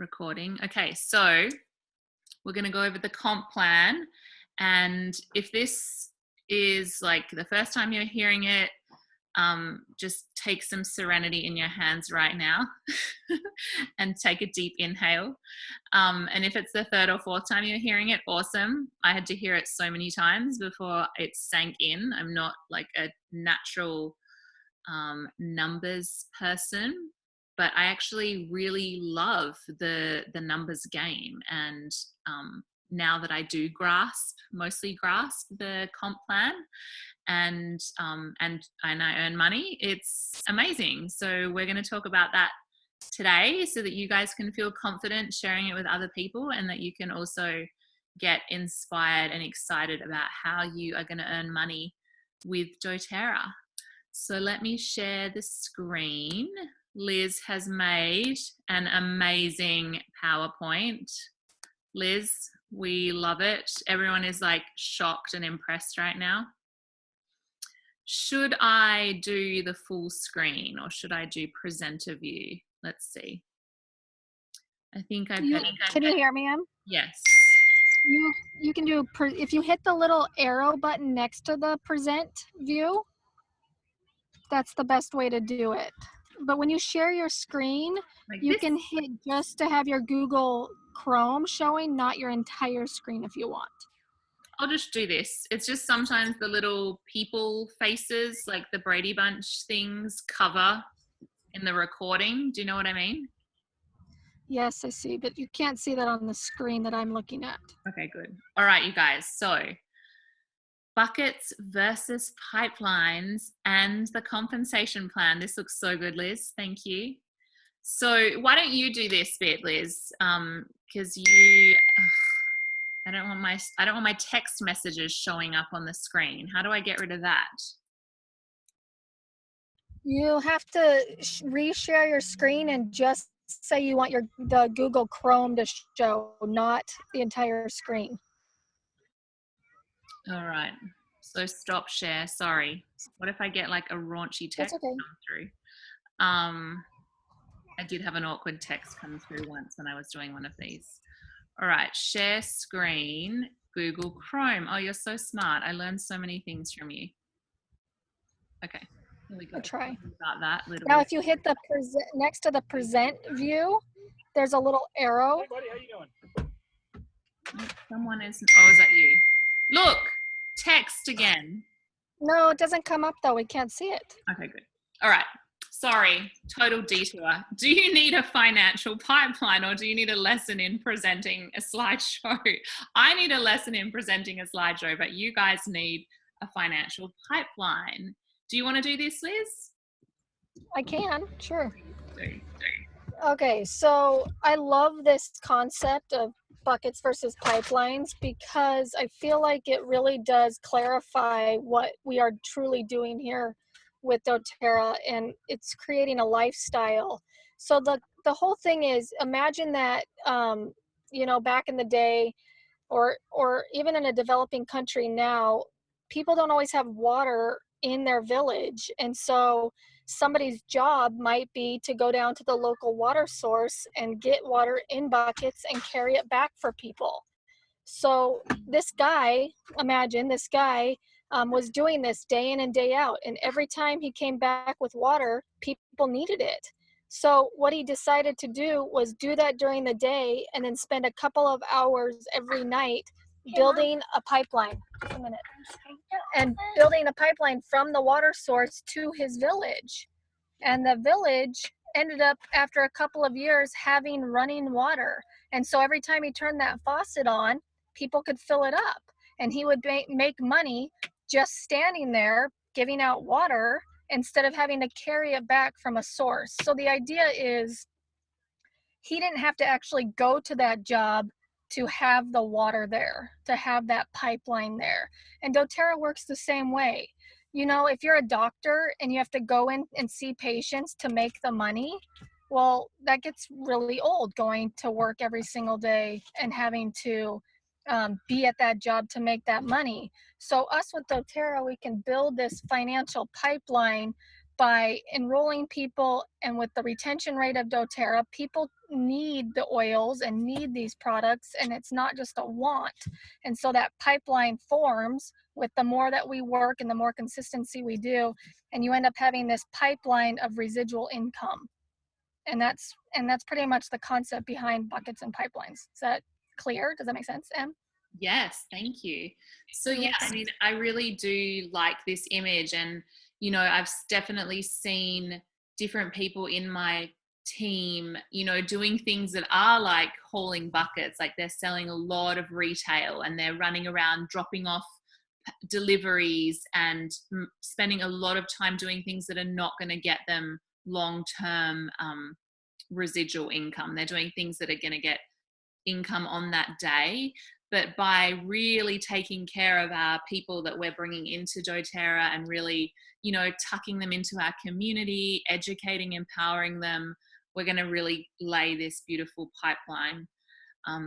recording. Okay, so we're going to go over the comp plan. And if this is like the first time you're hearing it, just take some serenity in your hands right now and take a deep inhale. And if it's the third or fourth time you're hearing it, awesome. I had to hear it so many times before it sank in. I'm not like a natural numbers person, but I actually really love the numbers game. And now that I do mostly grasp the comp plan, and I earn money, it's amazing. So we're going to talk about that today so that you guys can feel confident sharing it with other people, and that you can also get inspired and excited about how you are going to earn money with doTERRA. So let me share the screen. Liz has made an amazing PowerPoint. Liz, we love it. Everyone is like shocked and impressed right now. Should I do the full screen or should I do presenter view? Let's see. I think I better. Can you hear me, Em? Yes. You can do, if you hit the little arrow button next to the present view, that's the best way to do it. But when you share your screen, like you can hit just to have your Google Chrome showing, not your entire screen if you want. I'll just do this. It's just sometimes the little people faces, like the Brady Bunch things, cover in the recording. Do you know what I mean? Yes, I see, but you can't see that on the screen that I'm looking at. Okay, good. All right, you guys. So buckets versus pipelines and the compensation plan. This looks so good, Liz. Thank you. So why don't you do this bit, Liz? Because I don't want my text messages showing up on the screen. How do I get rid of that? You have to reshare your screen and just say you want the Google Chrome to show, not the entire screen. All right. So stop share. Sorry. What if I get like a raunchy text come through? I did have an awkward text come through once when I was doing one of these. All right. Share screen, Google Chrome. Oh, you're so smart. I learned so many things from you. Okay. Here we go. I'll try. About that now, if you hit the next to the present view, there's a little arrow. Hey, buddy, how you doing? Someone is. Oh, is that you? Look, text again. No, it doesn't come up though. We can't see it. Okay, good. All right. Sorry, total detour. Do you need a financial pipeline or do you need a lesson in presenting a slideshow? I need a lesson in presenting a slideshow, but you guys need a financial pipeline. Do you want to do this, Liz? I can, sure. Do. Okay, so I love this concept of buckets versus pipelines because I feel like it really does clarify what we are truly doing here with doTERRA, and it's creating a lifestyle. So the whole thing is, imagine that you know, back in the day, or even in a developing country now, people don't always have water in their village, and so somebody's job might be to go down to the local water source and get water in buckets and carry it back for people. So this guy, imagine this guy was doing this day in and day out, and every time he came back with water, people needed it. So what he decided to do was do that during the day and then spend a couple of hours every night building a pipeline. Just a minute. And building a pipeline from the water source to his village. And the village ended up, after a couple of years, having running water. And so every time he turned that faucet on, people could fill it up. And he would make money just standing there giving out water instead of having to carry it back from a source. So the idea is he didn't have to actually go to that job to have the water there, to have that pipeline there. And doTERRA works the same way. You know, if you're a doctor and you have to go in and see patients to make the money, well, that gets really old, going to work every single day and having to be at that job to make that money. So us with doTERRA, we can build this financial pipeline by enrolling people, and with the retention rate of doTERRA, people need the oils and need these products, and it's not just a want. And so that pipeline forms with the more that we work and the more consistency we do, and you end up having this pipeline of residual income. And that's pretty much the concept behind buckets and pipelines. Is that clear? Does that make sense, Em? Yes, thank you. So You're yeah, I welcome. mean, I really do like this image, and you know, I've definitely seen different people in my team, you know, doing things that are like hauling buckets, like they're selling a lot of retail and they're running around dropping off deliveries and spending a lot of time doing things that are not going to get them long-term residual income. They're doing things that are going to get income on that day. But by really taking care of our people that we're bringing into doTERRA and really, you know, tucking them into our community, educating, empowering them, we're going to really lay this beautiful pipeline.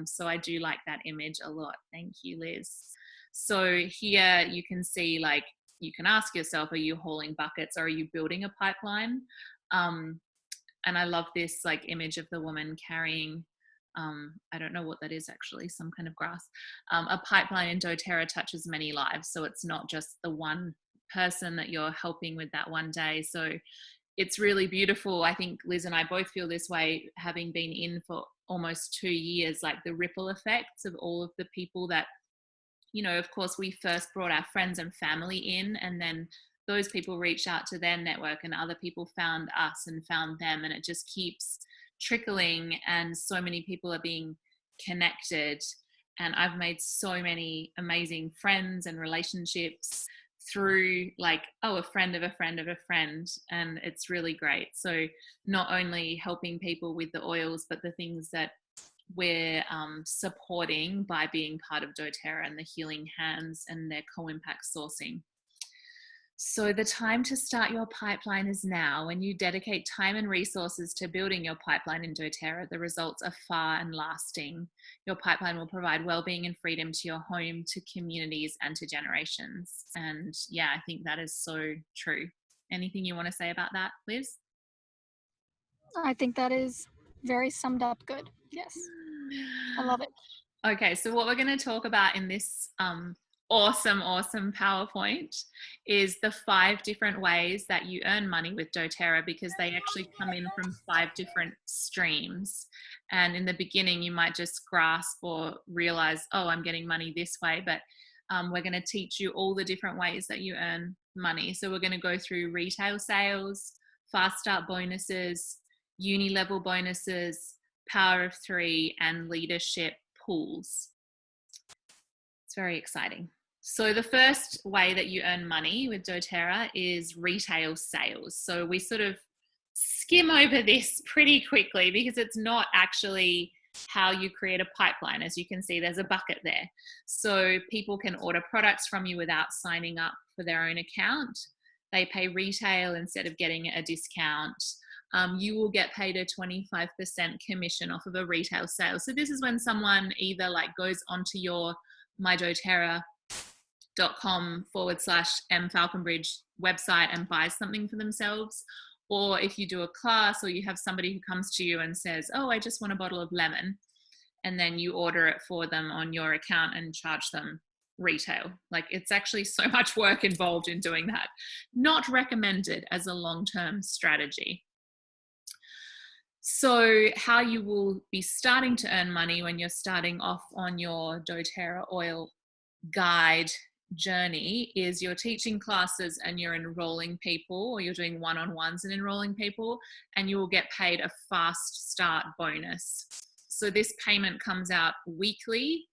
So I do like that image a lot. Thank you, Liz. So here you can see, like, you can ask yourself, are you hauling buckets or are you building a pipeline? And I love this like image of the woman carrying, I don't know what that is actually, some kind of grass. A pipeline in doTERRA touches many lives. So it's not just the one person that you're helping with that one day. So it's really beautiful. I think Liz and I both feel this way, having been in for almost 2 years, like the ripple effects of all of the people that, you know, of course, we first brought our friends and family in, and then those people reached out to their network and other people found us and found them, and it just keeps trickling, and so many people are being connected. And I've made so many amazing friends and relationships through, like, oh, a friend of a friend of a friend, and it's really great. So not only helping people with the oils, but the things that we're supporting by being part of doTERRA and the Healing Hands and their co-impact sourcing. So the time to start your pipeline is now. When you dedicate time and resources to building your pipeline in doTERRA, the results are far and lasting. Your pipeline will provide well-being and freedom to your home, to communities, and to generations. And yeah, I think that is so true. Anything you want to say about that, Liz? I think that is very summed up good. Yes, I love it. Okay, so what we're going to talk about in this awesome PowerPoint is the 5 different ways that you earn money with doTERRA, because they actually come in from 5 different streams. And in the beginning, you might just grasp or realize, oh, I'm getting money this way, but we're going to teach you all the different ways that you earn money. So we're going to go through retail sales, fast start bonuses, uni level bonuses, power of 3, and leadership pools. It's very exciting. So the first way that you earn money with doTERRA is retail sales. So we sort of skim over this pretty quickly because it's not actually how you create a pipeline. As you can see, there's a bucket there. So people can order products from you without signing up for their own account. They pay retail instead of getting a discount. You will get paid a 25% commission off of a retail sale. So this is when someone either like goes onto your mydoterra.com/mfalconbridge website and buys something for themselves, or if you do a class or you have somebody who comes to you and says, oh, I just want a bottle of lemon, and then you order it for them on your account and charge them retail. Like, it's actually so much work involved in doing that. Not recommended as a long-term strategy. So how you will be starting to earn money when you're starting off on your doTERRA oil guide journey is you're teaching classes and you're enrolling people, or you're doing one-on-ones and enrolling people, and you will get paid a fast start bonus. So this payment comes out weekly.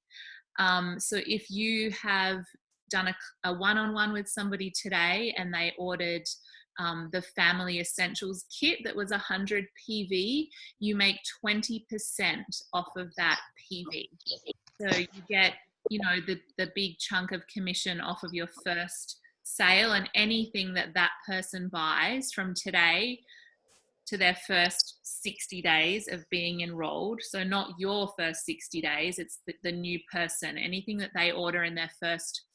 So if you have done a one-on-one with somebody today and they ordered the Family Essentials kit that was 100 PV, you make 20% off of that PV. So you get, you know, the big chunk of commission off of your first sale, and anything that that person buys from today to their first 60 days of being enrolled. So not your first 60 days, it's the new person. Anything that they order in their first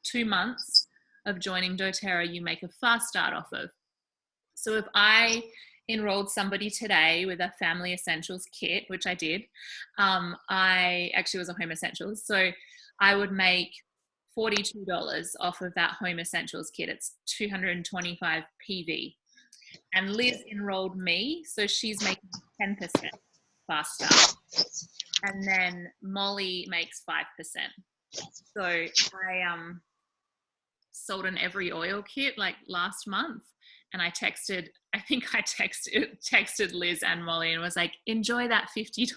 2 months of joining doTERRA, you make a fast start off of. So if I enrolled somebody today with a family essentials kit, which I did, I actually was a home essentials. So I would make $42 off of that home essentials kit. It's 225 PV. And Liz enrolled me, so she's making 10% faster. And then Molly makes 5%. So I sold an Every Oil kit like last month, and I texted Liz and Molly and was like, enjoy that $50.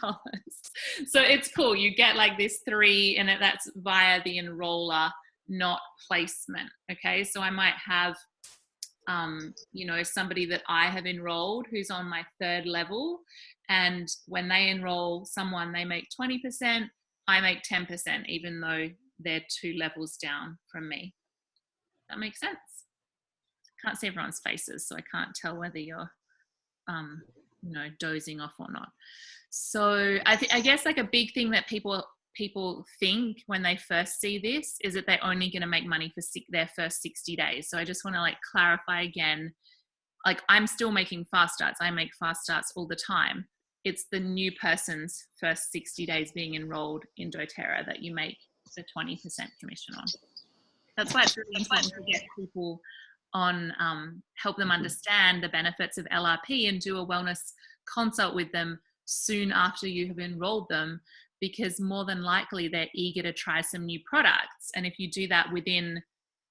So it's cool. You get like this 3, and that's via the enroller, not placement. Okay, so I might have somebody that I have enrolled who's on my 3rd level, and when they enroll someone, they make 20%, I make 10%, even though they're 2 levels down from me. That makes sense? Can't see everyone's faces, so I can't tell whether you're dozing off or not. So I guess like a big thing that people think when they first see this is that they're only going to make money for their first 60 days. So I just want to like clarify again, like I'm still making fast starts. I make fast starts all the time. It's the new person's first 60 days being enrolled in doTERRA that you make the 20% commission on. That's why it's really important to get people on, help them understand the benefits of LRP and do a wellness consult with them soon after you have enrolled them, because more than likely they're eager to try some new products. And if you do that within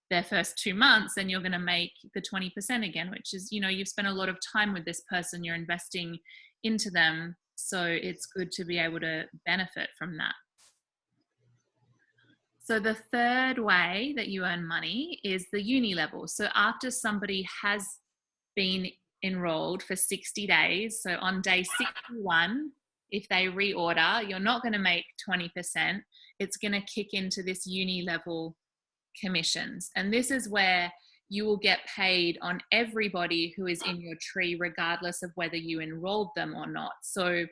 their first 2 months, then you're going to make the 20% again, which is, you've spent a lot of time with this person, you're investing into them. So it's good to be able to benefit from that. So the third way that you earn money is the uni level. So after somebody has been enrolled for 60 days, so on day 61, if they reorder, you're not going to make 20%. It's going to kick into this uni level commissions. And this is where you will get paid on everybody who is in your tree, regardless of whether you enrolled them or not. So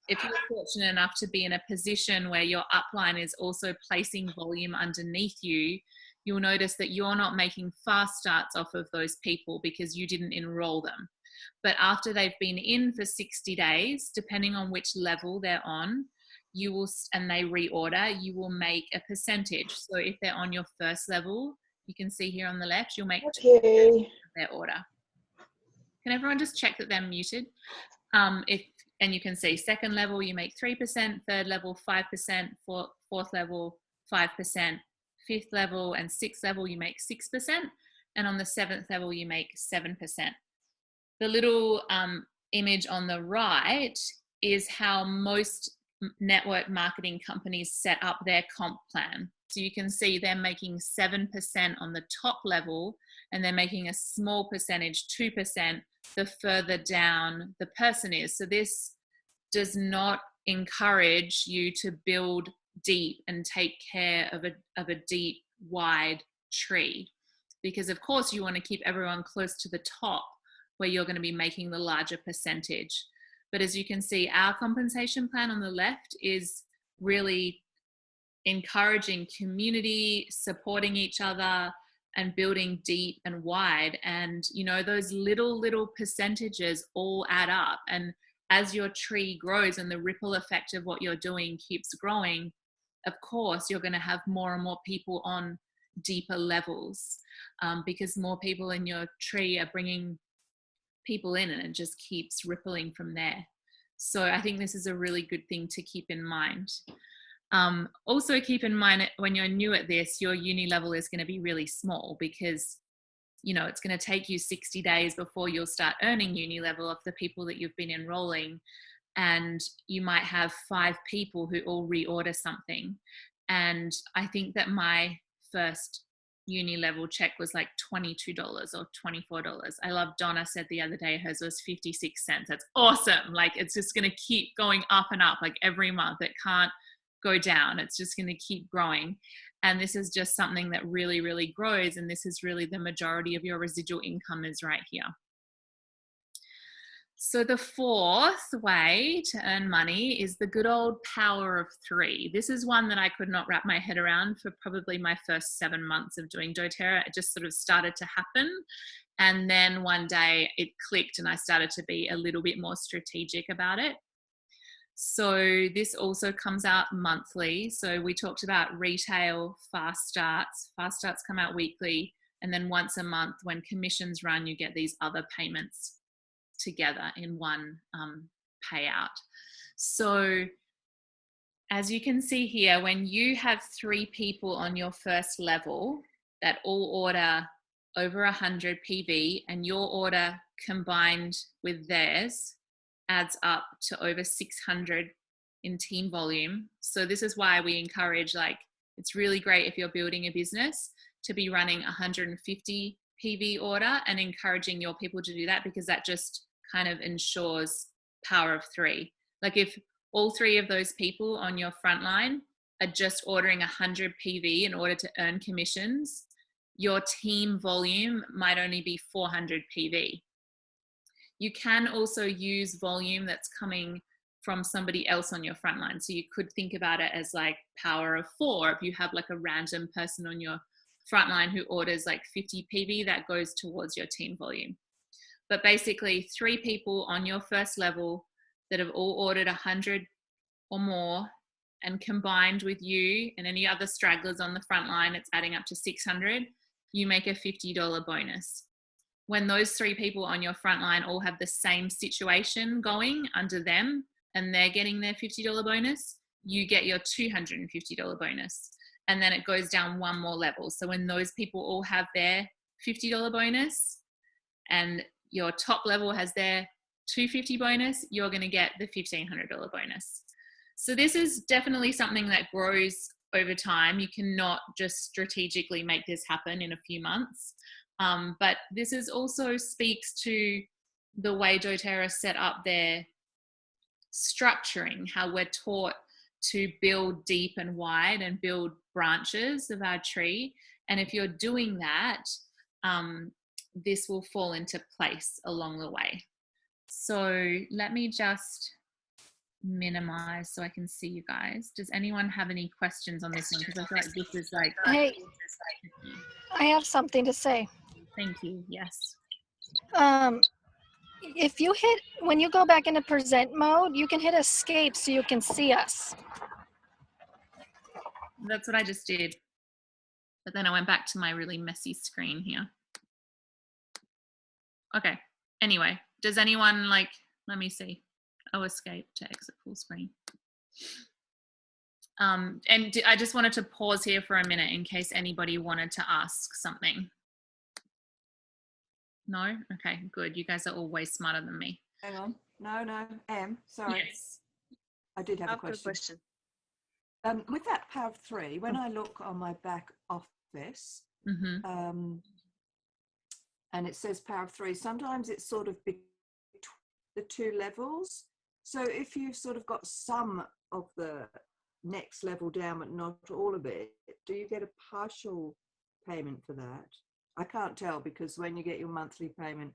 if you're fortunate enough to be in a position where your upline is also placing volume underneath you, you'll notice that you're not making fast starts off of those people because you didn't enroll them. But after they've been in for 60 days, depending on which level they're on, you will, and they reorder, you will make a percentage. So if they're on your first level, you can see here on the left, you'll make 2% of their order. Can everyone just check that they're muted? And you can see second level, you make 3%, third level, 5%, fourth level, 5%, fifth level and sixth level, you make 6%. And on the 7th level, you make 7%. The little image on the right is how most network marketing companies set up their comp plan. So you can see they're making 7% on the top level, and they're making a small percentage, 2%, the further down the person is. So this does not encourage you to build deep and take care of a deep, wide tree, because of course you want to keep everyone close to the top where you're going to be making the larger percentage. But as you can see, our compensation plan on the left is really encouraging community, supporting each other, and building deep and wide. And those little percentages all add up. And as your tree grows and the ripple effect of what you're doing keeps growing, of course you're going to have more and more people on deeper levels, because more people in your tree are bringing people in, and it just keeps rippling from there. So I think this is a really good thing to keep in mind. Also keep in mind, when you're new at this, your uni level is going to be really small, because it's going to take you 60 days before you'll start earning uni level of the people that you've been enrolling. And you might have 5 people who all reorder something. And I think that my first uni level check was like $22 or $24. I love Donna said the other day hers was 56 cents. That's awesome. Like, it's just going to keep going up and up, like every month. It can't go down. It's just going to keep growing. And this is just something that really, really grows. And this is really the majority of your residual income is right here. So the fourth way to earn money is the good old power of 3. This is one that I could not wrap my head around for probably my first 7 months of doing doTERRA. It just sort of started to happen. And then one day it clicked and I started to be a little bit more strategic about it. So this also comes out monthly. So we talked about retail fast starts. Fast starts come out weekly. And then once a month when commissions run, you get these other payments together in one payout. So as you can see here, when you have 3 people on your first level that all order over 100 PV and your order combined with theirs adds up to over 600 in team volume. So this is why we encourage, like, it's really great if you're building a business to be running 150 PV order and encouraging your people to do that, because that just kind of ensures power of 3. Like if all 3 of those people on your front line are just ordering 100 PV in order to earn commissions, your team volume might only be 400 PV. You can also use volume that's coming from somebody else on your front line. So you could think about it as like power of 4. If you have like a random person on your front line who orders like 50 PV, that goes towards your team volume. But basically 3 people on your first level that have all ordered 100 or more, and combined with you and any other stragglers on the front line, it's adding up to 600, you make a $50 bonus. When those 3 people on your front line all have the same situation going under them and they're getting their $50 bonus, you get your $250 bonus. And then it goes down one more level. So when those people all have their $50 bonus and your top level has their $250 bonus, you're going to get the $1,500 bonus. So this is definitely something that grows over time. You cannot just strategically make this happen in a few months. But this is also speaks to the way doTERRA set up their structuring, how we're taught to build deep and wide and build branches of our tree. And if you're doing that, this will fall into place along the way. So let me just minimize so I can see you guys. Does anyone have any questions on this one? Because I feel like this is like... Hey, I have something to say. Thank you. Yes. If you hit, when you go back into present mode, you can hit escape so you can see us. That's what I just did. But then I went back to my really messy screen here. Okay. Anyway, does anyone like, let me see. Oh, escape to exit full screen. And I just wanted to pause here for a minute in case anybody wanted to ask something. No? Okay, good. You guys are all way smarter than me. Hang on. No, sorry. Yes. I did have a question. With that power of 3, when I look on my back office, and it says power of 3, sometimes it's sort of between the 2 levels. So if you've sort of got some of the next level down, but not all of it, do you get a partial payment for that? I can't tell, because when you get your monthly payment,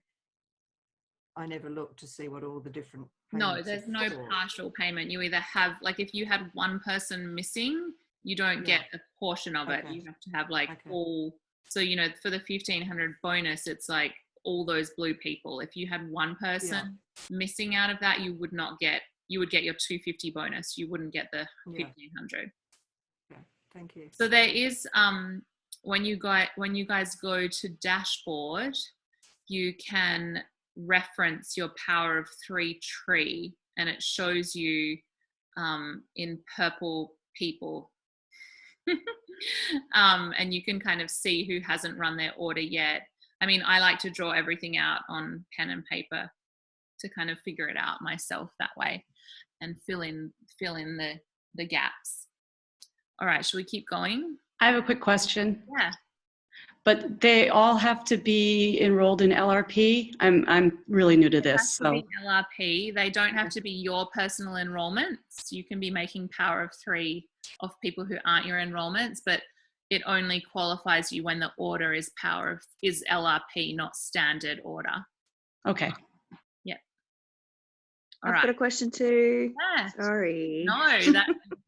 I never look to see what all the different payments No, there's no for. partial payment. You either have, like, if you had one person missing, you don't get a portion of it. You have to have like all. So, you know, for the 1,500 bonus, it's like all those blue people. If you had one person missing out of that, you would not get, you would get your 250 bonus. You wouldn't get the 1,500. Okay, thank you. So there is, when you guys go to dashboard, you can reference your power of 3 tree, and it shows you in purple people. And you can kind of see who hasn't run their order yet. I mean, I like to draw everything out on pen and paper to kind of figure it out myself that way and fill in the gaps. All right, shall we keep going? I have a quick question. Yeah. But they all have to be enrolled in LRP? I'm really new to this. They have to be LRP. They don't have to be your personal enrollments. You can be making power of 3 of people who aren't your enrollments, but it only qualifies you when the order is LRP, not standard order. Okay. Yeah. I've got a question too. Yeah. Sorry. No,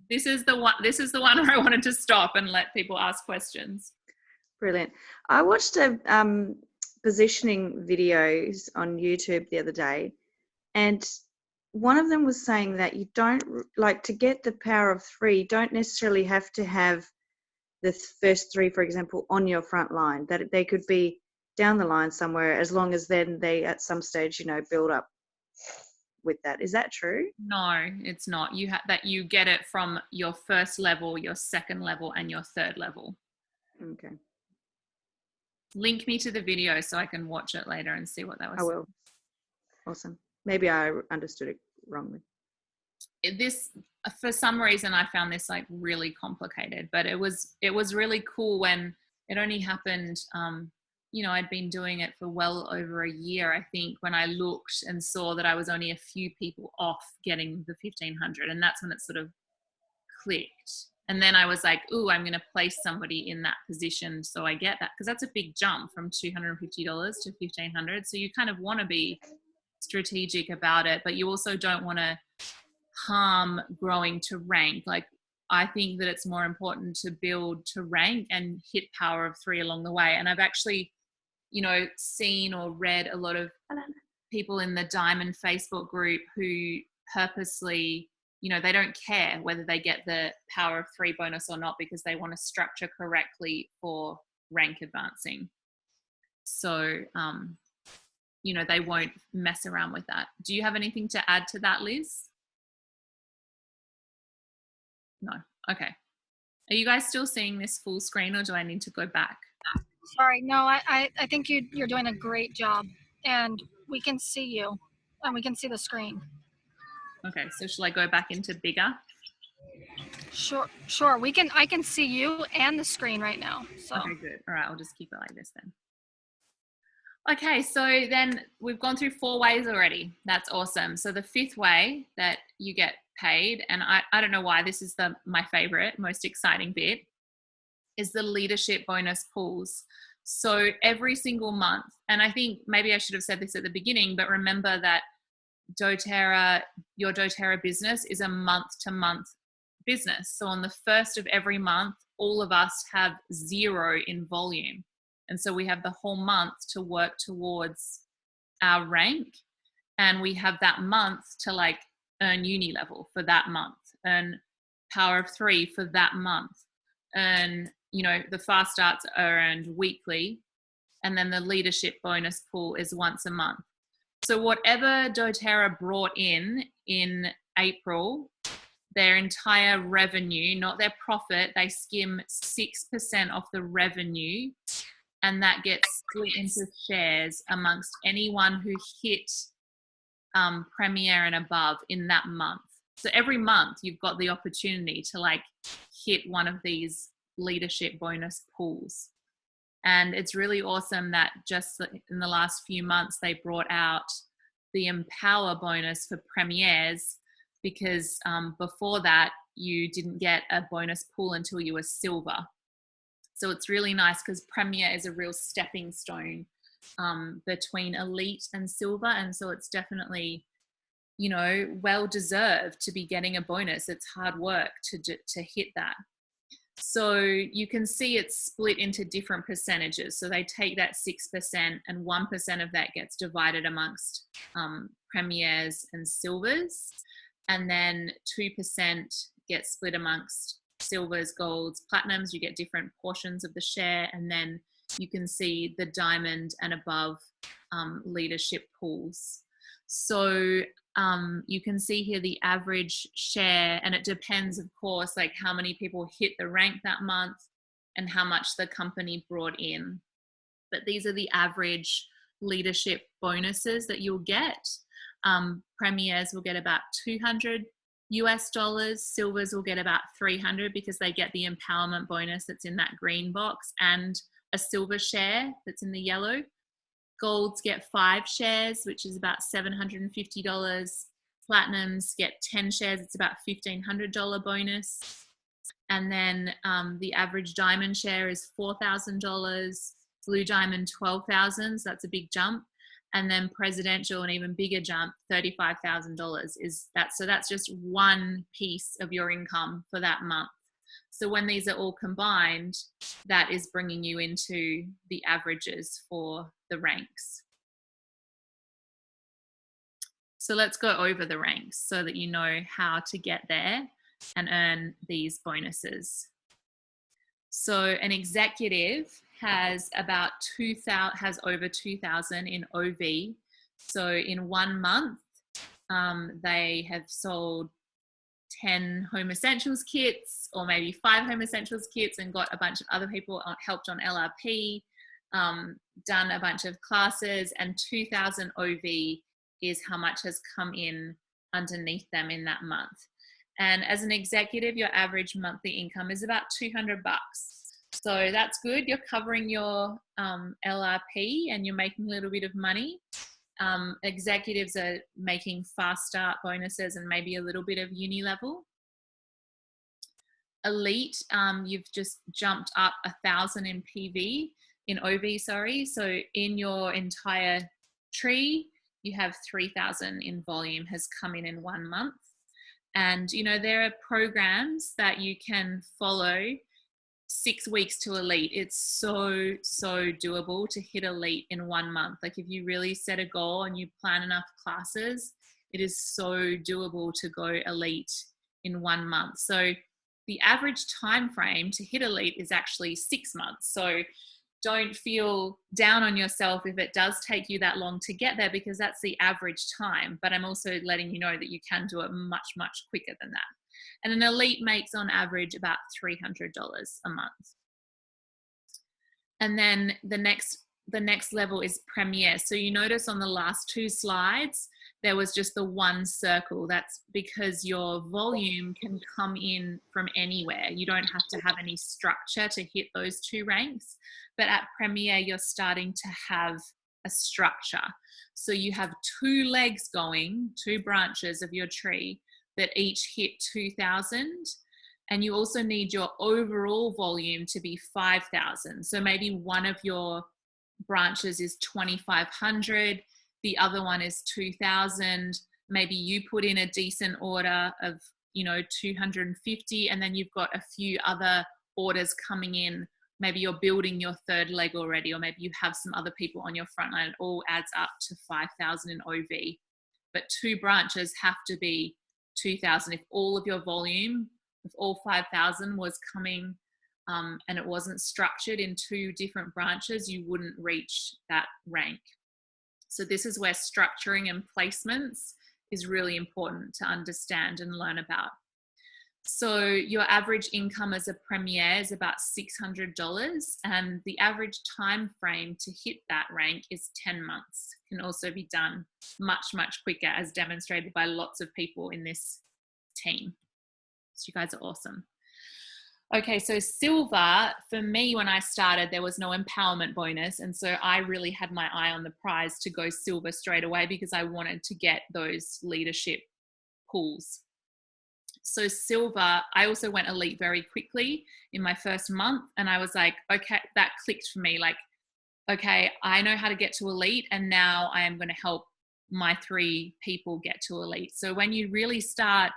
this is the one where I wanted to stop and let people ask questions. Brilliant. I watched a positioning videos on YouTube the other day, and one of them was saying that you don't, like, to get the power of 3, you don't necessarily have to have the first 3, for example, on your front line, that they could be down the line somewhere, as long as then they at some stage, you know, build up with that. Is that true? No, it's not. You get it from your first level, your second level, and your third level. Okay. Link me to the video so I can watch it later and see what that was. I will. Awesome. Maybe I understood it wrongly. This, for some reason, I found this like really complicated, but it was really cool when it only happened. You know, I'd been doing it for well over a year, I think, when I looked and saw that I was only a few people off getting the 1500, and that's when it sort of clicked. And then I was like, ooh, I'm going to place somebody in that position so I get that, because that's a big jump from $250 to $1,500. So you kind of want to be strategic about it, but you also don't want to harm growing to rank. Like, I think that it's more important to build to rank and hit power of 3 along the way. And I've actually, you know, seen or read a lot of people in the Diamond Facebook group who purposely, you know, they don't care whether they get the power of 3 bonus or not, because they want to structure correctly for rank advancing. So, you know, they won't mess around with that. Do you have anything to add to that, Liz? No. Okay. Are you guys still seeing this full screen, or do I need to go back? Sorry, no, I think you're doing a great job, and we can see you, and we can see the screen. Okay, so shall I go back into bigger? Sure. I can see you and the screen right now. So. Okay, good. All right, I'll just keep it like this then. Okay, so then we've gone through 4 ways already. That's awesome. So the 5th way that you get paid, and I don't know why this is my favorite, most exciting bit, is the leadership bonus pools. So every single month, and I think maybe I should have said this at the beginning, but remember that your doTERRA business is a month-to-month business. So on the 1st of every month, all of us have 0 in volume. And so we have the whole month to work towards our rank, and we have that month to like earn uni level for that month, earn power of 3 for that month, earn, you know, the fast starts are earned weekly, and then the leadership bonus pool is once a month. So whatever doTERRA brought in April, their entire revenue, not their profit, they skim 6% off the revenue, and that gets split into shares amongst anyone who hit Premier and above in that month. So every month you've got the opportunity to like hit one of these leadership bonus pools. And it's really awesome that just in the last few months they brought out the Empower bonus for Premiers, because before that you didn't get a bonus pool until you were silver. So it's really nice because Premier is a real stepping stone between elite and silver. And so it's definitely, you know, well deserved to be getting a bonus. It's hard work to hit that. So you can see it's split into different percentages. So they take that 6% and 1% of that gets divided amongst Premiers and silvers. And then 2% gets split amongst silvers, golds, platinums. You get different portions of the share. And then you can see the diamond and above leadership pools. So you can see here the average share, and it depends, of course, like how many people hit the rank that month and how much the company brought in. But these are the average leadership bonuses that you'll get. Premiers will get about $200 US, silvers will get about 300 because they get the empowerment bonus that's in that green box and a silver share that's in the yellow. Golds get 5 shares, which is about $750. Platinums get 10 shares, it's about $1,500 bonus. And then the average diamond share is $4,000, blue diamond $12,000, so that's a big jump. And then presidential, an even bigger jump, $35,000 is that. So that's just one piece of your income for that month. So when these are all combined, that is bringing you into the averages for the ranks. So let's go over the ranks so that you know how to get there and earn these bonuses. So an executive has about over 2,000 in OV. So in 1 month, they have sold 10 Home Essentials kits, or maybe 5 Home Essentials kits, and got a bunch of other people helped on LRP, done a bunch of classes, and 2,000 OV is how much has come in underneath them in that month. And as an executive, your average monthly income is about $200. So that's good. You're covering your LRP and you're making a little bit of money. Executives are making fast start bonuses and maybe a little bit of uni level. Elite, you've just jumped up 1,000 in PV, in OV, sorry. So in your entire tree, you have 3,000 in volume has come in 1 month. And, you know, there are programs that you can follow 6 weeks to elite. It's so doable to hit elite in 1 month. Like if you really set a goal and you plan enough classes, it is so doable to go elite in 1 month. So the average time frame to hit elite is actually 6 months. So don't feel down on yourself if it does take you that long to get there, because that's the average time. But I'm also letting you know that you can do it much quicker than that. And an elite makes on average about $300 a month. And then the next level is Premier. So you notice on the last 2 slides, there was just the 1 circle. That's because your volume can come in from anywhere. You don't have to have any structure to hit those 2 ranks. But at Premier, you're starting to have a structure. So you have 2 legs going, 2 branches of your tree that each hit 2,000. And you also need your overall volume to be 5,000. So maybe one of your branches is 2,500, the other one is 2,000. Maybe you put in a decent order of, you know, 250, and then you've got a few other orders coming in. Maybe you're building your 3rd leg already, or maybe you have some other people on your front line. It all adds up to 5,000 in OV. But 2 branches have to be 2,000. If all of your volume, if all 5,000 was coming and it wasn't structured in 2 different branches, you wouldn't reach that rank. So this is where structuring and placements is really important to understand and learn about. So your average income as a Premier is about $600, and the average time frame to hit that rank is 10 months. Can also be done much quicker, as demonstrated by lots of people in this team. So you guys are awesome. Okay, so silver, for me, when I started, there was no empowerment bonus. And so I really had my eye on the prize to go silver straight away, because I wanted to get those leadership pools. So silver, I also went elite very quickly in my first month. And I was like, okay, that clicked for me. Like, okay, I know how to get to elite, and now I am going to help my 3 people get to elite. So when you really start,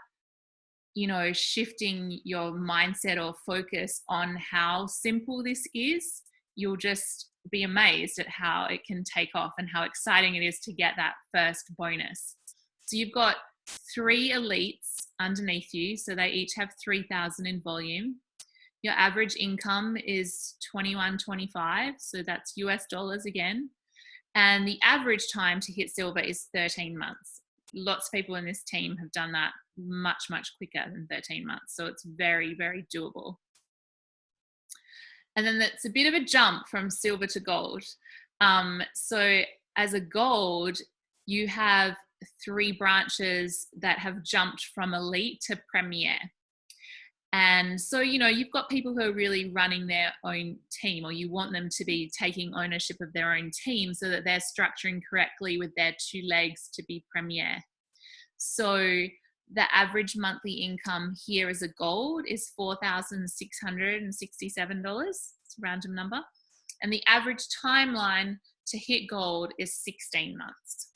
you know, shifting your mindset or focus on how simple this is, you'll just be amazed at how it can take off and how exciting it is to get that first bonus. So you've got 3 elites underneath you. So they each have 3,000 in volume. Your average income is $21.25. So that's US dollars again. And the average time to hit silver is 13 months. Lots of people in this team have done that much quicker than 13 months. So it's very doable. And then that's a bit of a jump from silver to gold. So as a gold, you have 3 branches that have jumped from elite to Premier. And so, you know, you've got people who are really running their own team, or you want them to be taking ownership of their own team so that they're structuring correctly with their 2 legs to be Premier. So the average monthly income here as a gold is $4,667. It's a random number. And the average timeline to hit gold is 16 months.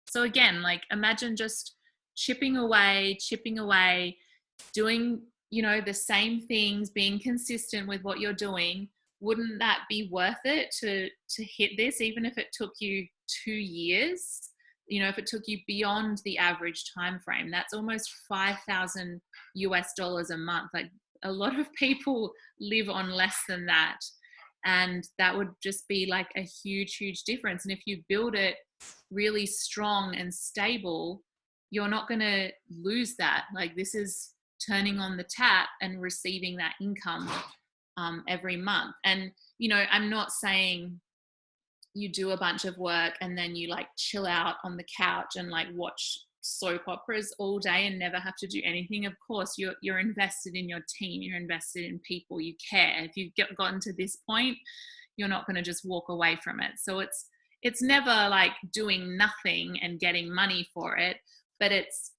So again, like imagine just chipping away, doing you know, the same things, being consistent with what you're doing, wouldn't that be worth it to hit this, even if it took you 2 years? You know, if it took you beyond the average time frame, that's almost $5,000 a month. Like, a lot of people live on less than that, and that would just be like a huge difference. And if you build it really strong and stable, you're not going to lose that. Like, this is turning on the tap and receiving that income every month. And, you know, I'm not saying you do a bunch of work and then you like chill out on the couch and like watch soap operas all day and never have to do anything. Of course, you're invested in your team, you're invested in people, you care. If you've gotten to this point, you're not going to just walk away from it. So it's never like doing nothing and getting money for it, but it's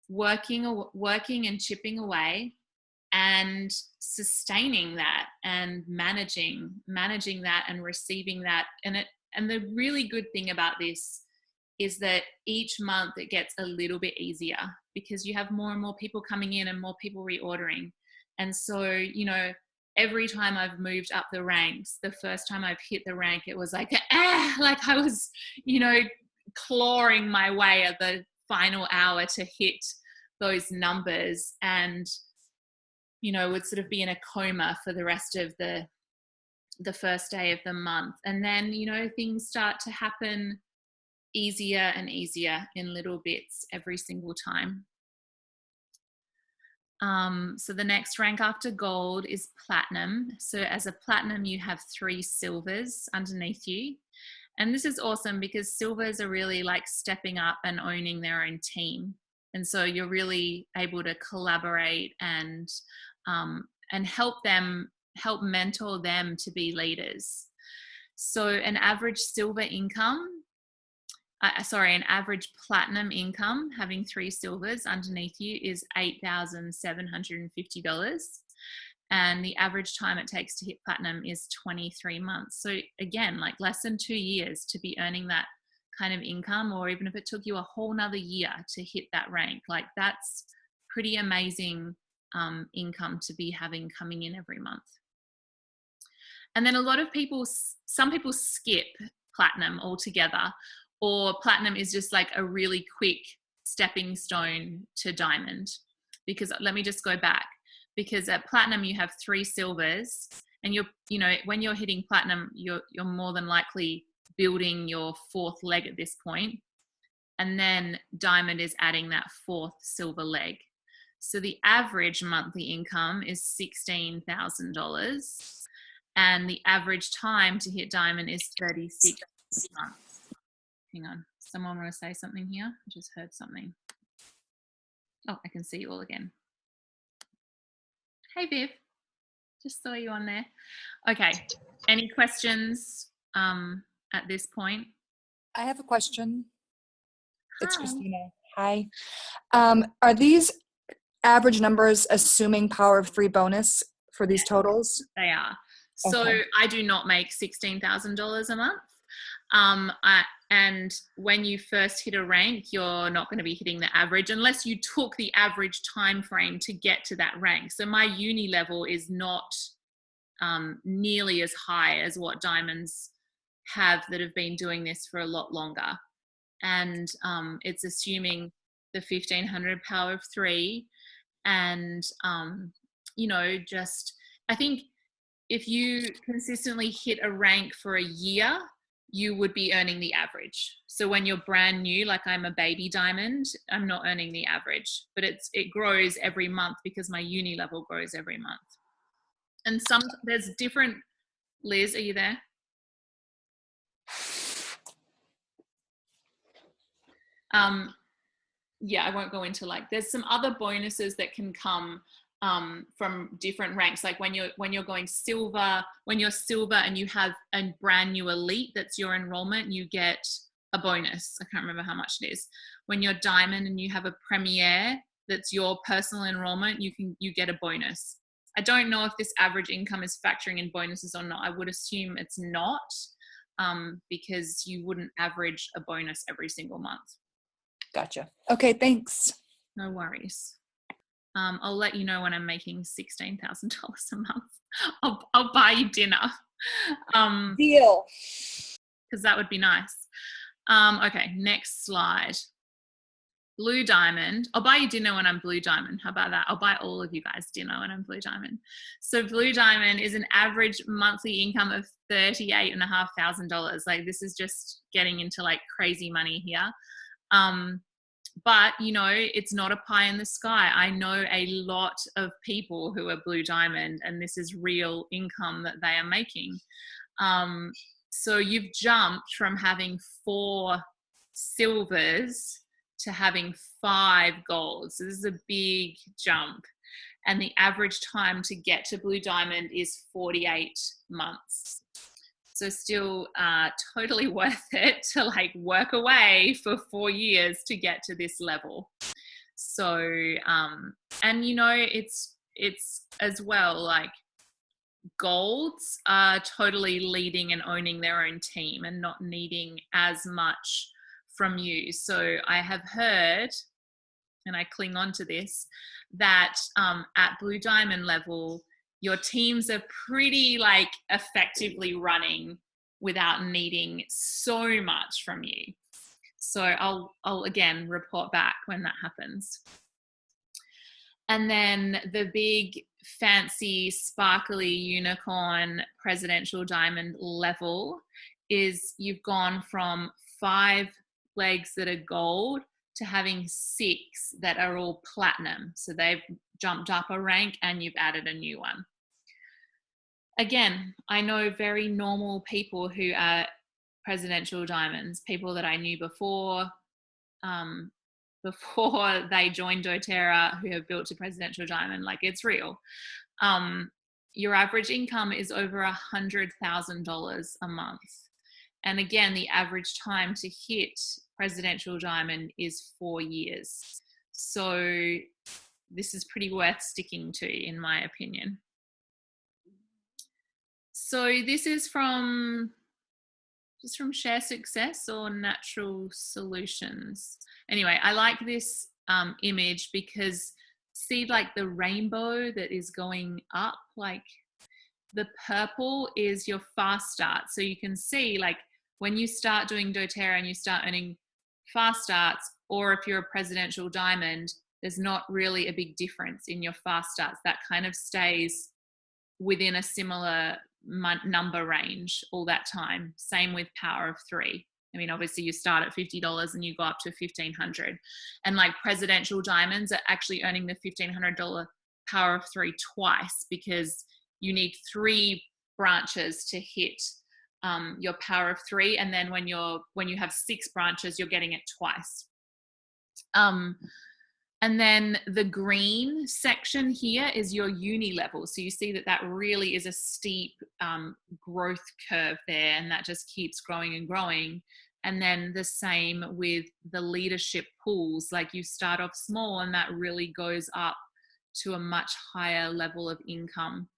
working and chipping away and sustaining that and managing that and receiving that. And the really good thing about this is that each month it gets a little bit easier because you have more and more people coming in and more people reordering. And so, you know, every time I've moved up the ranks, the first time I've hit the rank, it was like, like I was, you know, clawing my way at the final hour to hit those numbers, and, you know, would sort of be in a coma for the rest of the first day of the month. And then, you know, things start to happen easier and easier in little bits every single time. So the next rank after gold is platinum. So as a platinum, you have 3 silvers underneath you. And this is awesome because silvers are really like stepping up and owning their own team. And so you're really able to collaborate and help mentor them to be leaders. So an average platinum income, having 3 silvers underneath you, is $8,750. And the average time it takes to hit platinum is 23 months. So again, like less than 2 years to be earning that kind of income, or even if it took you a whole nother year to hit that rank, like that's pretty amazing income to be having coming in every month. And then some people skip platinum altogether, or platinum is just like a really quick stepping stone to diamond. Because let me just go back, because at platinum you have 3 silvers, and you know, when you're hitting platinum, you're more than likely building your 4th leg at this point. And then diamond is adding that 4th silver leg. So the average monthly income is $16,000. And the average time to hit diamond is 36 months. Hang on, someone want to say something here? I just heard something. Oh, I can see you all again. Hey Viv, just saw you on there. Okay, any questions at this point? I have a question. It's Hi. Christina. Hi. Are these average numbers assuming power of 3 bonus for these totals? They are. So Okay. I do not make $16,000 a month. And when you first hit a rank, you're not going to be hitting the average unless you took the average time frame to get to that rank. So my uni level is not nearly as high as what diamonds have that have been doing this for a lot longer. And it's assuming the 1500 power of 3. And, you know, just, I think if you consistently hit a rank for a year, you would be earning the average. So when you're brand new, like I'm a baby diamond, I'm not earning the average, but it grows every month because my uni level grows every month. And there's different, Liz, are you there? Yeah, I won't go into like, there's some other bonuses that can come from different ranks. Like when you're going silver, when you're silver and you have a brand new elite, that's your enrollment, you get a bonus. I can't remember how much it is. When you're diamond and you have a premier, that's your personal enrollment, you get a bonus. I don't know if this average income is factoring in bonuses or not. I would assume it's not, because you wouldn't average a bonus every single month. Gotcha. Okay, thanks. No worries. I'll let you know when I'm making $16,000 a month. I'll buy you dinner. Deal. Because that would be nice. Okay, next slide. Blue Diamond. I'll buy you dinner when I'm Blue Diamond. How about that? I'll buy all of you guys dinner when I'm Blue Diamond. So Blue Diamond is an average monthly income of $38,500. Like, this is just getting into like crazy money here. But, you know, it's not a pie in the sky. I know a lot of people who are Blue Diamond, and this is real income that they are making. So you've jumped from having 4 silvers to having 5 golds. So this is a big jump. And the average time to get to Blue Diamond is 48 months. So still totally worth it to like work away for 4 years to get to this level. So, and you know, it's as well, like, golds are totally leading and owning their own team and not needing as much from you. So I have heard, and I cling on to this, that at Blue Diamond level, your teams are pretty like effectively running without needing so much from you. So I'll again report back when that happens. And then the big fancy sparkly unicorn presidential diamond level is you've gone from 5 legs that are gold to having 6 that are all platinum. So they've jumped up a rank and you've added a new one. Again, I know very normal people who are presidential diamonds, people that I knew before they joined doTERRA, who have built to presidential diamond. Like, it's real. Your average income is over $100,000 a month. And again, the average time to hit presidential diamond is 4 years. So this is pretty worth sticking to, in my opinion. So this is from Share Success or Natural Solutions. Anyway, I like this image because see, like, the rainbow that is going up, like the purple is your fast start. So you can see, like, when you start doing doTERRA and you start earning fast starts, or if you're a presidential diamond, there's not really a big difference in your fast starts. That kind of stays within a similar number range all that time. Same with Power of 3. I mean, obviously you start at $50 and you go up to $1,500. And like presidential diamonds are actually earning the $1,500 Power of 3 twice, because you need 3 branches to hit your Power of 3. And then when you have 6 branches, you're getting it twice. And then the green section here is your uni level. So you see that that really is a steep growth curve there, and that just keeps growing and growing. And then the same with the leadership pools. Like, you start off small and that really goes up to a much higher level of income.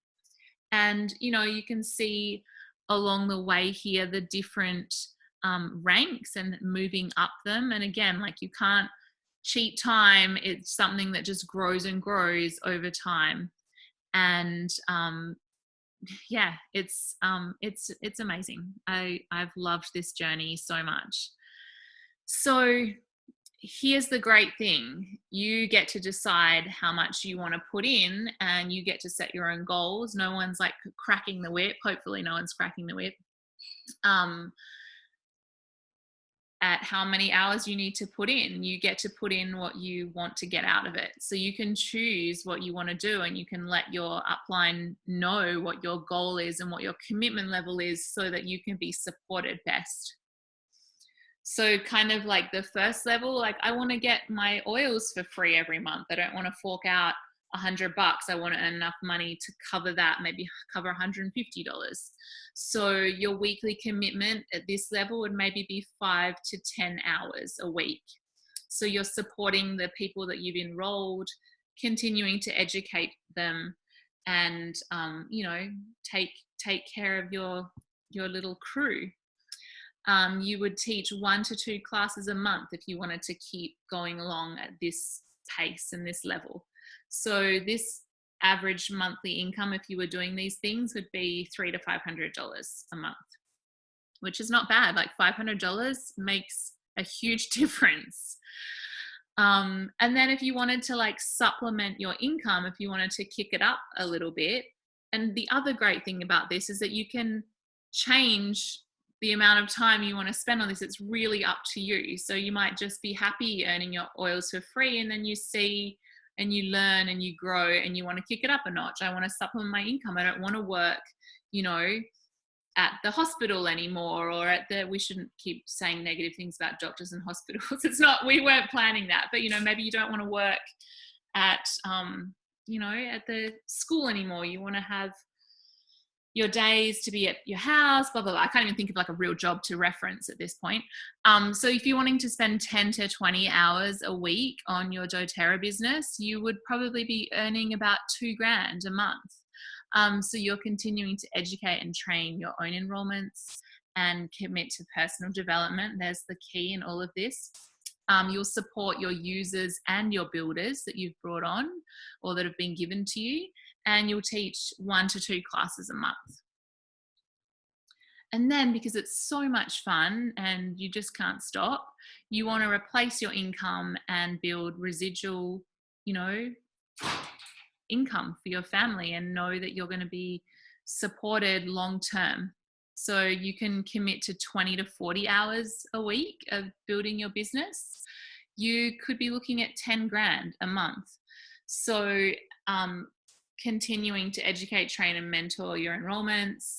And, you know, you can see along the way here the different ranks and moving up them. And again, like, you can't cheat time. It's something that just grows and grows over time. And yeah, it's amazing. I've loved this journey so much. So here's the great thing. You get to decide how much you want to put in, and you get to set your own goals. No one's like cracking the whip. Hopefully no one's cracking the whip at how many hours you need to put in. You get to put in what you want to get out of it. So you can choose what you want to do, and you can let your upline know what your goal is and what your commitment level is, so that you can be supported best. So kind of like the first level, like, I want to get my oils for free every month. I don't want to fork out $100. I want to earn enough money to cover that, maybe cover $150. So your weekly commitment at this level would maybe be 5 to 10 hours a week. So you're supporting the people that you've enrolled, continuing to educate them, and you know, take care of your little crew. You would teach 1 to 2 classes a month if you wanted to keep going along at this pace and this level. So this average monthly income, if you were doing these things, would be $300 to $500 a month, which is not bad. Like $500 makes a huge difference. And then if you wanted to like supplement your income, if you wanted to kick it up a little bit, and the other great thing about this is that you can change the amount of time you want to spend on this. It's really up to you. So you might just be happy earning your oils for free, and then you see and you learn and you grow and you want to kick it up a notch. I want to supplement my income. I don't want to work, you know, at the hospital anymore, or at the, we shouldn't keep saying negative things about doctors and hospitals. It's not, we weren't planning that, but you know, maybe you don't want to work at, you know, at the school anymore. You want to have your days to be at your house, blah, blah, blah. I can't even think of like a real job to reference at this point. So if you're wanting to spend 10 to 20 hours a week on your doTERRA business, you would probably be earning about $2,000 a month. So you're continuing to educate and train your own enrollments and commit to personal development. There's the key in all of this. You'll support your users and your builders that you've brought on or that have been given to you, and you'll teach 1 to 2 classes a month. And then, because it's so much fun and you just can't stop, you want to replace your income and build residual, you know, income for your family, and know that you're going to be supported long term. So you can commit to 20 to 40 hours a week of building your business. You could be looking at $10,000 a month. So continuing to educate, train and mentor your enrollments,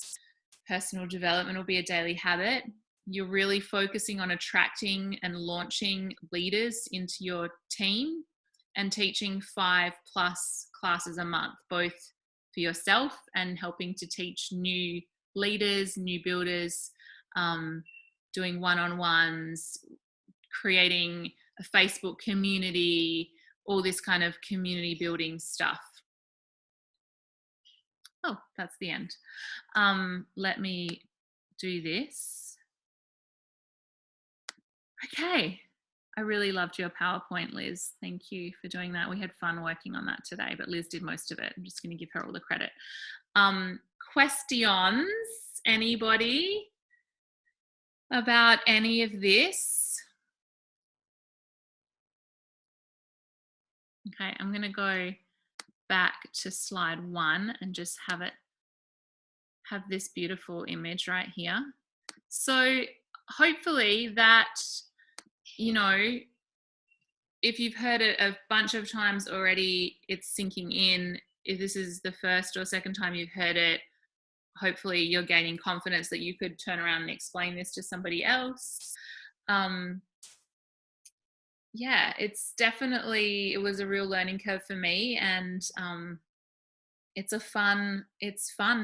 personal development will be a daily habit. You're really focusing on attracting and launching leaders into your team and teaching 5+ classes a month, both for yourself and helping to teach new leaders, new builders, doing one-on-ones, creating a Facebook community, all this kind of community building stuff. Oh, that's the end. Let me do this. Okay. I really loved your PowerPoint, Liz. Thank you for doing that. We had fun working on that today, but Liz did most of it. I'm just going to give her all the credit. Questions? Anybody about any of this? Okay, I'm going to go back to slide 1 and just have this beautiful image right here. So hopefully that, you know, if you've heard it a bunch of times already, it's sinking in. If this is the first or second time you've heard it, hopefully you're gaining confidence that you could turn around and explain this to somebody else. Yeah, it's definitely, it was a real learning curve for me, and it's fun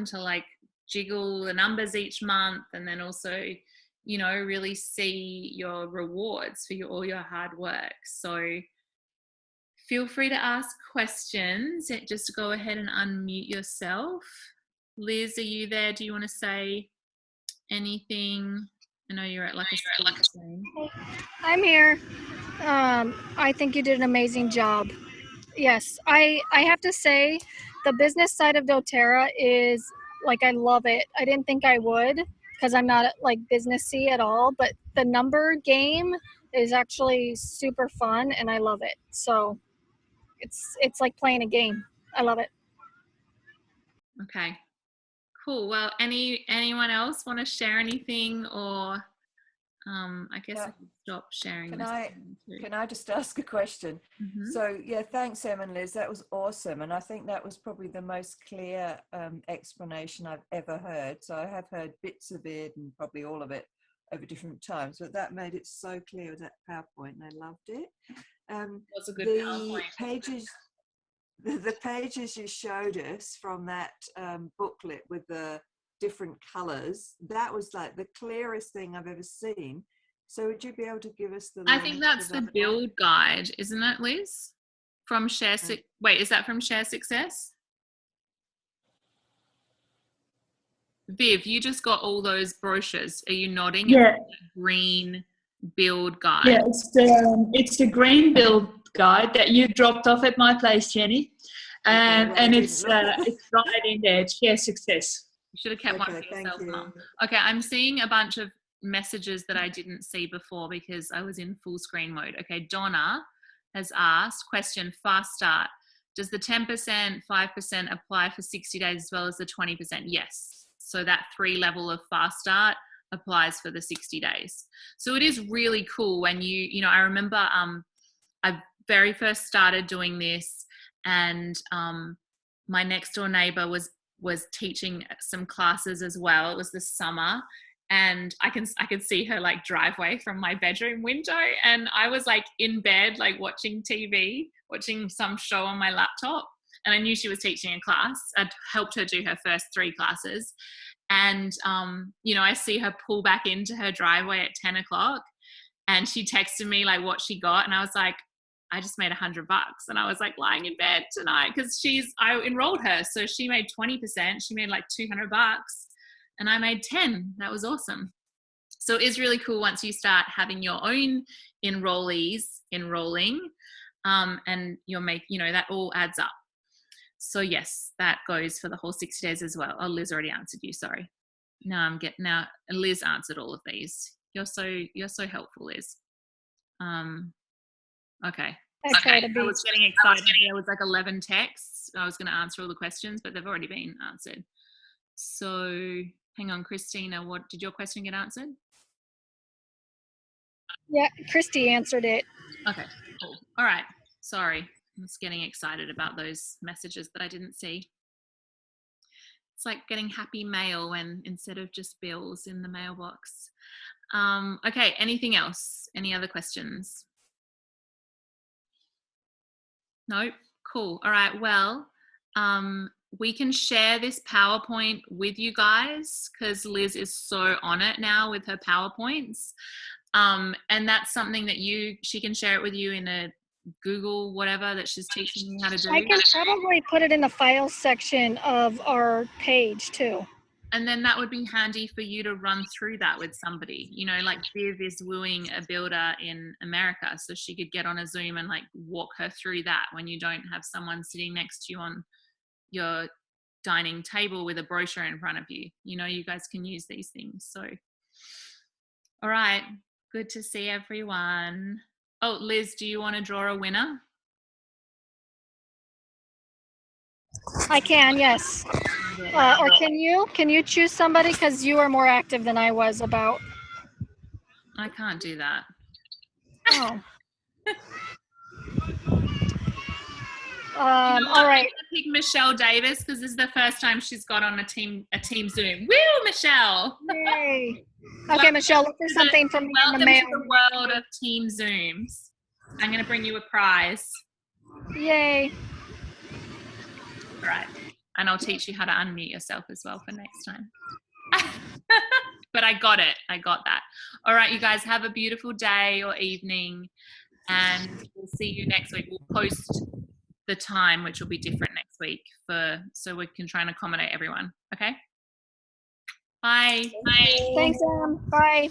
to like jiggle the numbers each month, and then also, you know, really see your rewards for all your hard work. So feel free to ask questions. Just go ahead and unmute yourself. Liz, are you there? Do you want to say anything? I know you're at like a screen. I'm here. I think you did an amazing job. Yes, I have to say the business side of doTERRA is like, I love it. I didn't think I would, because I'm not like businessy at all, but the number game is actually super fun and I love it. So it's like playing a game. I love it. Okay, cool. Well, anyone else want to share anything, or I guess I can stop sharing. Can I just ask a question? Mm-hmm. So yeah, thanks, Em and Liz. That was awesome, and I think that was probably the most clear explanation I've ever heard. So I have heard bits of it and probably all of it over different times, but that made it so clear with that PowerPoint, and I loved it. That's a good PowerPoint. The pages you showed us from that booklet with the different colors, that was like the clearest thing I've ever seen. So would you be able to give us the I think that's the build guide, isn't it, Liz? From Share Wait, is that from Share Success? Viv, you just got all those brochures. Are you nodding? Yeah. Green build guide. Yeah, it's the green build guide that you dropped off at my place, Jenny. And it's right in there. Share success. You should have kept one for yourself, Mum. Okay, I'm seeing a bunch of messages that I didn't see before because I was in full screen mode. Okay, Donna has asked, question, fast start. Does the 10%, 5% apply for 60 days as well as the 20%? Yes. So that 3 level of fast start applies for the 60 days. So it is really cool when you know, I remember I very first started doing this, and my next door neighbor was teaching some classes as well. It was this summer, and I could see her like driveway from my bedroom window, and I was like in bed like watching TV, watching some show on my laptop, and I knew she was teaching a class. I'd helped her do her first 3 classes, and you know, I see her pull back into her driveway at 10 o'clock, and she texted me like what she got, and I was like, I just made $100, and I was like lying in bed tonight because I enrolled her, so she made 20%. She made like $200, and I made 10. That was awesome. So it is really cool once you start having your own enrollees enrolling, and you know, that all adds up. So yes, that goes for the whole 60 days as well. Oh, Liz already answered you. Sorry. Now Liz answered all of these. You're so helpful, Liz. Okay. I was getting excited. There was like 11 texts. I was going to answer all the questions, but they've already been answered. So hang on, Christina, what did your question get answered? Yeah, Christy answered it. Okay, cool. All right. Sorry. I was getting excited about those messages that I didn't see. It's like getting happy mail when instead of just bills in the mailbox. Okay, anything else? Any other questions? Nope. Cool. All right. Well, we can share this PowerPoint with you guys because Liz is so on it now with her PowerPoints. And that's something that she can share it with you in a Google whatever that she's teaching you how to do. I can probably put it in the files section of our page too. And then that would be handy for you to run through that with somebody, you know, like Viv is wooing a builder in America, so she could get on a Zoom and like walk her through that when you don't have someone sitting next to you on your dining table with a brochure in front of you. You know, you guys can use these things. So, all right, good to see everyone. Oh, Liz, do you want to draw a winner? I can, yes. Or can you choose somebody because you are more active than I was about. I can't do that. Oh. All right. I'm gonna pick Michelle Davis because this is the first time she's got on a team Zoom. Woo, Michelle! Yay. Okay, Michelle, look for something from me in the mail. Welcome to the world of Team Zooms. I'm gonna bring you a prize. Yay. All right. And I'll teach you how to unmute yourself as well for next time. But I got it. I got that. All right, you guys, have a beautiful day or evening, and we'll see you next week. We'll post the time, which will be different next week, so we can try and accommodate everyone. Okay? Bye. Thanks, Em. Bye.